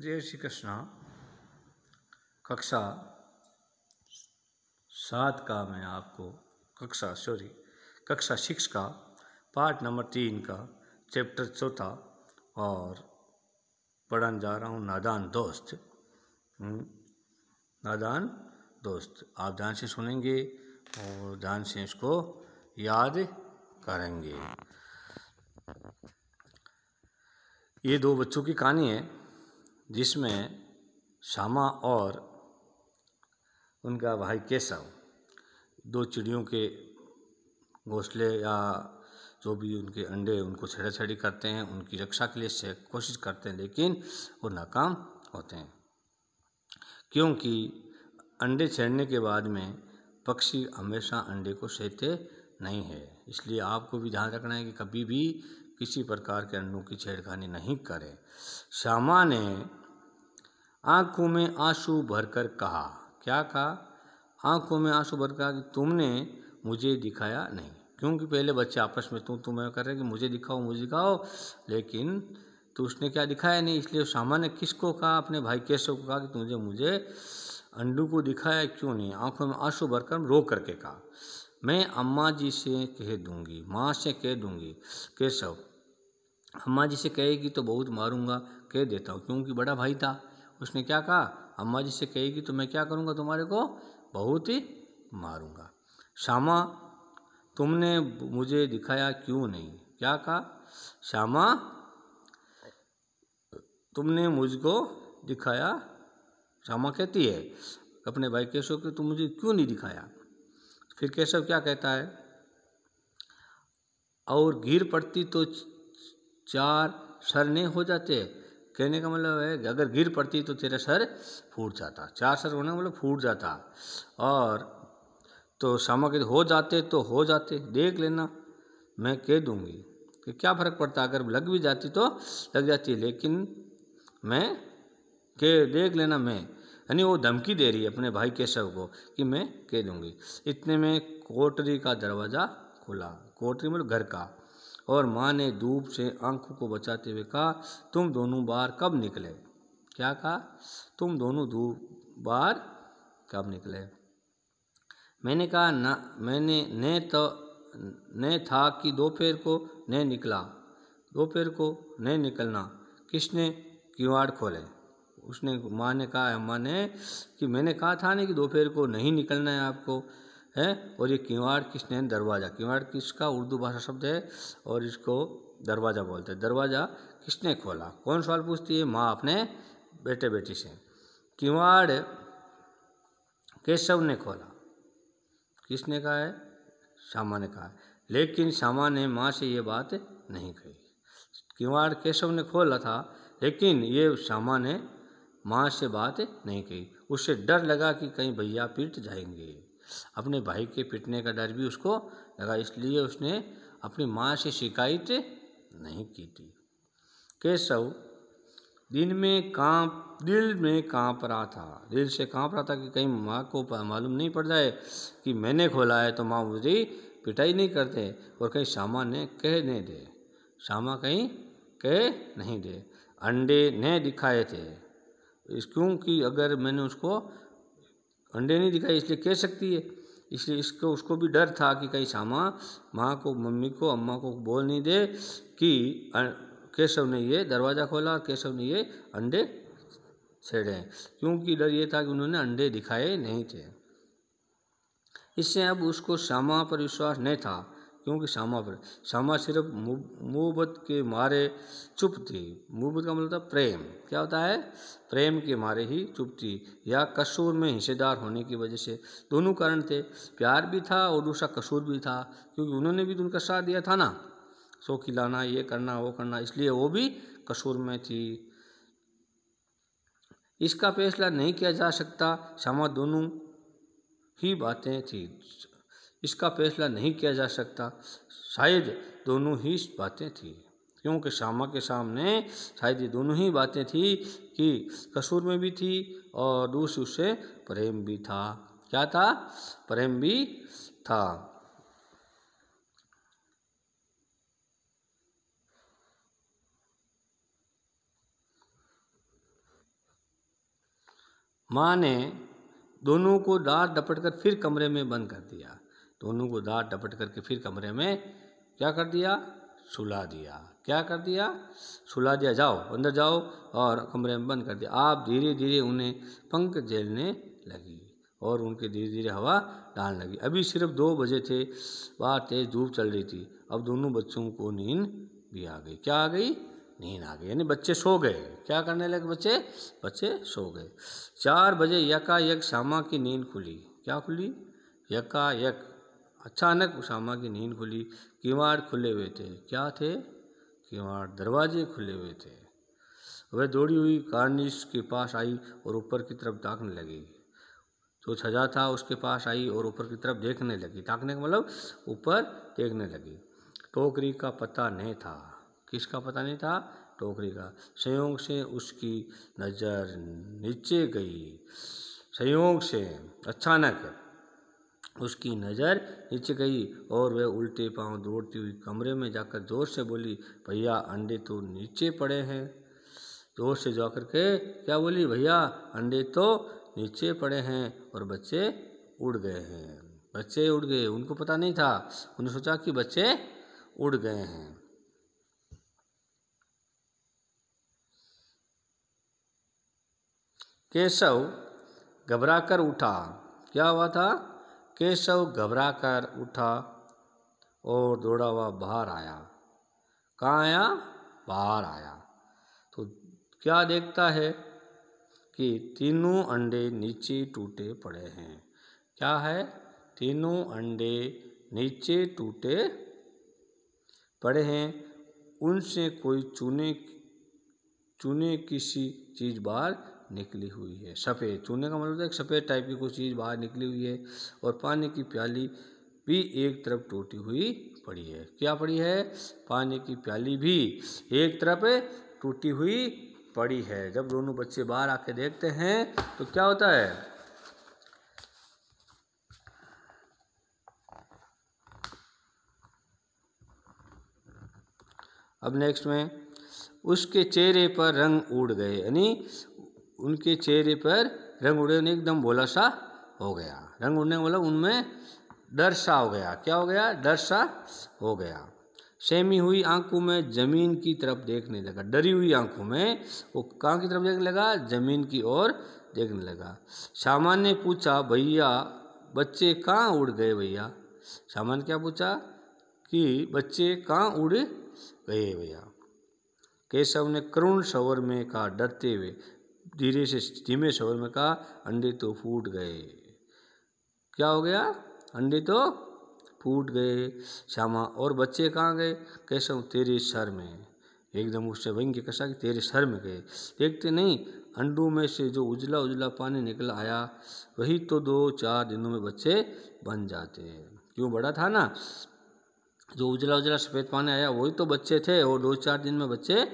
जय श्री कृष्णा। कक्षा 7 का मैं आपको कक्षा 6 का पार्ट नंबर 3 का चैप्टर 4 और पढ़ाने जा रहा हूँ नादान दोस्त। नादान दोस्त आप ध्यान से सुनेंगे और ध्यान से इसको याद करेंगे। ये दो बच्चों की कहानी है जिसमें श्यामा और उनका भाई केशव दो चिड़ियों के घोंसले या जो भी उनके अंडे उनको छेड़ाछेड़ी करते हैं, उनकी रक्षा के लिए कोशिश करते हैं, लेकिन वो नाकाम होते हैं क्योंकि अंडे छेड़ने के बाद में पक्षी हमेशा अंडे को सहते नहीं है। इसलिए आपको भी ध्यान रखना है कि कभी भी किसी प्रकार के अंडों की छेड़खानी नहीं करें। श्यामा ने आंखों में आंसू भरकर कहा, क्या कहा? आंखों में आंसू भरकर कहा कि तुमने मुझे दिखाया नहीं। क्योंकि पहले बच्चे आपस में तुम मैं कर रहे कि मुझे दिखाओ, लेकिन तो उसने क्या दिखाया नहीं। इसलिए श्यामा ने किसको कहा? अपने भाई केशव को कहा कि मुझे अंडू को दिखाया क्यों नहीं? आंखों में आंसू भरकर रो करके कहा, मैं अम्मा जी से कह दूंगी, माँ से कह दूंगी। केशव, अम्मा जी से कहेगी तो बहुत मारूंगा, कह देता हूँ। क्योंकि बड़ा भाई था, उसने क्या कहा? अम्मा जी से कहेगी तो मैं क्या करूँगा, तुम्हारे को बहुत ही मारूंगा। श्यामा, तुमने मुझे दिखाया क्यों नहीं? क्या कहा? श्यामा, तुमने मुझको दिखाया। श्यामा कहती है अपने भाई केशव को, तुम मुझे क्यों नहीं दिखाया? फिर केशव क्या कहता है? और गिर पड़ती तो 4 सरने हो जाते। कहने का मतलब है कि अगर गिर पड़ती तो तेरा सर फूट जाता। 4 सर होना मतलब फूट जाता। और तो श्यामा कहते हो जाते तो हो जाते, देख लेना, मैं कह दूंगी कि क्या फ़र्क पड़ता, अगर लग भी जाती तो लग जाती, लेकिन मैं देख लेना। मैं यानी वो धमकी दे रही है अपने भाई केशव को कि मैं कह दूंगी। इतने में कोठरी का दरवाज़ा खुला। कोठरी मतलब घर का। और माँ ने धूप से आंखों को बचाते हुए कहा, तुम दोनों बाहर कब निकले? क्या कहा? तुम दोनों बाहर कब निकले? मैंने कहा ना, मैंने ने था कि दोपहर को नहीं निकला। दोपहर को नहीं निकलना। किसने किवाड़ खोले? उसने, माँ ने कहा, अम्मा ने, कि मैंने कहा था ना कि दोपहर को नहीं निकलना है आपको, है। और ये किवाड़ किसने? दरवाज़ा। किवाड़ किसका उर्दू भाषा शब्द है और इसको दरवाज़ा बोलते हैं। दरवाज़ा किसने खोला? कौन सवाल पूछती है? माँ अपने बेटे बेटी से। किवाड़ केशव ने खोला। किसने कहा है? श्यामा ने कहा। लेकिन श्यामा ने माँ से ये बात नहीं कही। किवाड़ केशव ने खोला था, लेकिन ये श्यामा ने माँ से बात नहीं कही। उससे डर लगा कि कहीं भैया पीट जाएंगे। अपने भाई के पिटने का डर भी उसको लगा, इसलिए उसने अपनी माँ से शिकायत नहीं की थी। केशव दिल में कांप रहा था। दिल से कांप रहा था कि कहीं माँ को मालूम नहीं पड़ जाए कि मैंने खोला है तो माँ मुझे पिटाई नहीं करते और कहीं श्यामा ने कह नहीं दे। श्यामा कहीं कह नहीं दे। अंडे ने दिखाए थे, क्योंकि अगर मैंने उसको अंडे नहीं दिखाए इसलिए कह सकती है। इसलिए उसको भी डर था कि कहीं श्यामा माँ को, मम्मी को, अम्मा को बोल नहीं दे कि केशव ने ये दरवाज़ा खोला, केशव ने ये अंडे छेड़े। क्योंकि डर ये था कि उन्होंने अंडे दिखाए नहीं थे। इससे अब उसको श्यामा पर विश्वास नहीं था, क्योंकि श्यामा सिर्फ मोहब्बत के मारे चुप थी। मोहब्बत का मतलब प्रेम। क्या होता है? प्रेम के मारे ही चुप थी, या कसूर में हिस्सेदार होने की वजह से। दोनों कारण थे, प्यार भी था और दूसरा कसूर भी था, क्योंकि उन्होंने भी तो उनका साथ दिया था ना, सो खिलाना, ये करना, वो करना, इसलिए वो भी कसूर में थी। इसका फैसला नहीं किया जा सकता। श्यामा दोनों ही बातें थी। इसका फैसला नहीं किया जा सकता, शायद दोनों ही बातें थी, क्योंकि श्यामा के सामने शायद ये दोनों ही बातें थी कि कसूर में भी थी और दूसरी उससे प्रेम भी था। क्या था? प्रेम भी था। माँ ने दोनों को डांट डपट कर फिर कमरे में बंद कर दिया। दोनों को डांट डपट करके फिर कमरे में क्या कर दिया? सुला दिया। क्या कर दिया? सुला दिया। जाओ अंदर जाओ, और कमरे में बंद कर दिया। आप धीरे धीरे उन्हें पंख झेलने लगी और उनके धीरे धीरे हवा डालने लगी। अभी सिर्फ 2 बजे थे, बाहर तेज धूप चल रही थी। अब दोनों बच्चों को नींद भी आ गई। क्या आ गई? नींद आ गई, यानी बच्चे सो गए। क्या करने लगे बच्चे? बच्चे सो गए। 4 बजे यकायक श्यामा की नींद खुली। क्या खुली? यकायक, अचानक श्यामा की नींद खुली। किवाड़ खुले हुए थे। क्या थे? किवाड़, दरवाजे खुले हुए थे। वह दौड़ी हुई कार्निश के पास आई और ऊपर की तरफ ताकने लगी। जो छजा था उसके पास आई और ऊपर की तरफ देखने लगी। ताकने का मतलब ऊपर देखने लगी। टोकरी का पता नहीं था। किसका पता नहीं था? टोकरी का। संयोग से उसकी नज़र नीचे गई। संयोग से, अचानक उसकी नज़र नीचे गई और वह उल्टे पांव दौड़ती हुई कमरे में जाकर जोर से बोली, भैया अंडे तो नीचे पड़े हैं। जोर से जाकर के क्या बोली? भैया अंडे तो नीचे पड़े हैं और बच्चे उड़ गए हैं। बच्चे उड़ गए, उनको पता नहीं था। उन्होंने सोचा कि बच्चे उड़ गए हैं। केशव घबराकर उठा। क्या हुआ था? केशव घबराकर उठा और दौड़ा हुआ बाहर आया। कहाँ आया? बाहर आया। तो क्या देखता है कि तीनों अंडे नीचे टूटे पड़े हैं। क्या है? तीनों अंडे नीचे टूटे पड़े हैं। उनसे कोई चूने किसी चीज़ बाहर निकली हुई है। सफ़ेद, चूने का मतलब एक सफ़ेद टाइप की कोई चीज़ बाहर निकली हुई है। और पानी की प्याली भी एक तरफ टूटी हुई पड़ी है। क्या पड़ी है? पानी की प्याली भी एक तरफ टूटी हुई पड़ी है। जब दोनों बच्चे बाहर आके देखते हैं तो क्या होता है? अब नेक्स्ट में, उसके चेहरे पर रंग उड़ गए, यानी उनके चेहरे पर रंग उड़े, एकदम भोला सा हो गया। रंग उड़ने वाला उनमें डर सा हो गया। क्या हो गया? डर सा हो गया। सेमी हुई आंखों में जमीन की तरफ देखने लगा। डरी हुई आंखों में वो कहाँ की तरफ देखने लगा? जमीन की ओर देखने लगा। श्यामा ने पूछा, भैया बच्चे कहाँ उड़ गए? भैया, श्यामा ने क्या पूछा कि बच्चे कहाँ उड़ गए भैया? केशव ने करुण स्वर में कहा, डरते हुए, धीमे स्वर में कहा, अंडे तो फूट गए। क्या हो गया? अंडे तो फूट गए। श्यामा, और बच्चे कहाँ गए? केशव, तेरे सर में। एकदम उससे व्यंग्य कसा कि तेरे सर में गए। देखते नहीं अंडों में से जो उजला उजला पानी निकल आया, वही तो 2-4 दिनों में बच्चे बन जाते हैं। क्यों? बड़ा था ना, जो उजला उजला सफ़ेद पानी आया वही तो बच्चे थे, और 2-4 दिन में बच्चे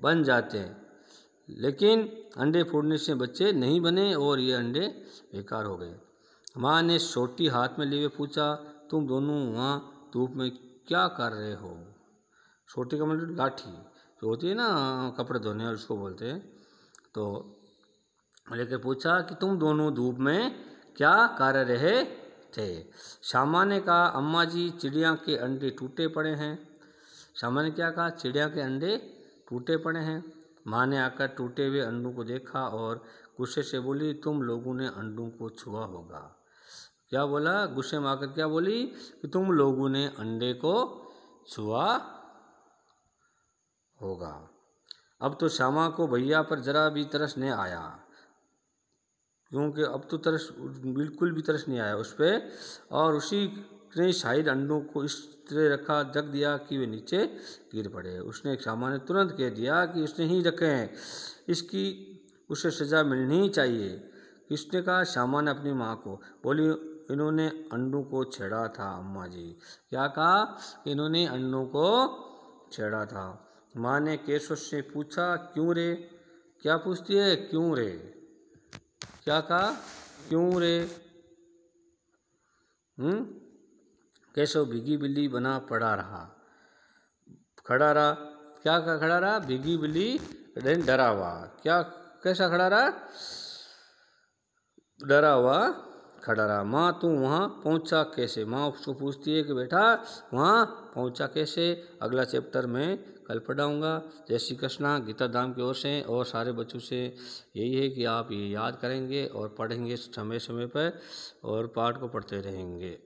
बन जाते हैं। लेकिन अंडे फूटने से बच्चे नहीं बने और ये अंडे बेकार हो गए। माँ ने सोटी हाथ में लिए हुए पूछा, तुम दोनों वहाँ धूप में क्या कर रहे हो? सोटी का मतलब लाठी जो होती है ना, कपड़े धोने वाली, उसको बोलते हैं। तो लेकर पूछा कि तुम दोनों धूप में क्या कर रहे थे? श्यामा ने कहा, अम्मा जी चिड़िया के अंडे टूटे पड़े हैं। श्यामा ने क्या कहा? चिड़िया के अंडे टूटे पड़े हैं। माँ ने आकर टूटे हुए अंडों को देखा और गुस्से से बोली, तुम लोगों ने अंडों को छुआ होगा। क्या बोला? गुस्से में आकर क्या बोली? कि तुम लोगों ने अंडे को छुआ होगा। अब तो श्यामा को भैया पर जरा भी तरस नहीं आया, क्योंकि अब तो तरस, बिल्कुल भी तरस नहीं आया उस पर। और उसी ने शायद अंडों को इस तरह रखा, रख दिया कि वे नीचे गिर पड़े। उसने श्यामा ने तुरंत कह दिया कि उसने ही रखे हैं, इसकी उसे सज़ा मिलनी ही चाहिए। किसने कहा? श्यामा ने अपनी माँ को। बोली, इन्होंने अंडों को छेड़ा था अम्मा जी। क्या कहा? इन्होंने अंडों को छेड़ा था। माँ ने केशव से पूछा, क्यों रे? क्या पूछती है? क्यों रे? क्या कहा? क्यों रे? केशव भीगी बिल्ली बना पड़ा रहा, खड़ा रहा। क्या खड़ा रहा? भीगी बिल्ली डरा हुआ। क्या कैसा खड़ा रहा? डरा हुआ खड़ा रहा। माँ तू वहाँ पहुँचा कैसे? माँ उसको पूछती है कि बेटा वहाँ पहुँचा कैसे? अगला चैप्टर में कल पढ़ाऊँगा। जय श्री कृष्णा। गीता धाम की ओर से और सारे बच्चों से यही है कि आप ये याद करेंगे और पढ़ेंगे समय समय पर और पाठ को पढ़ते रहेंगे।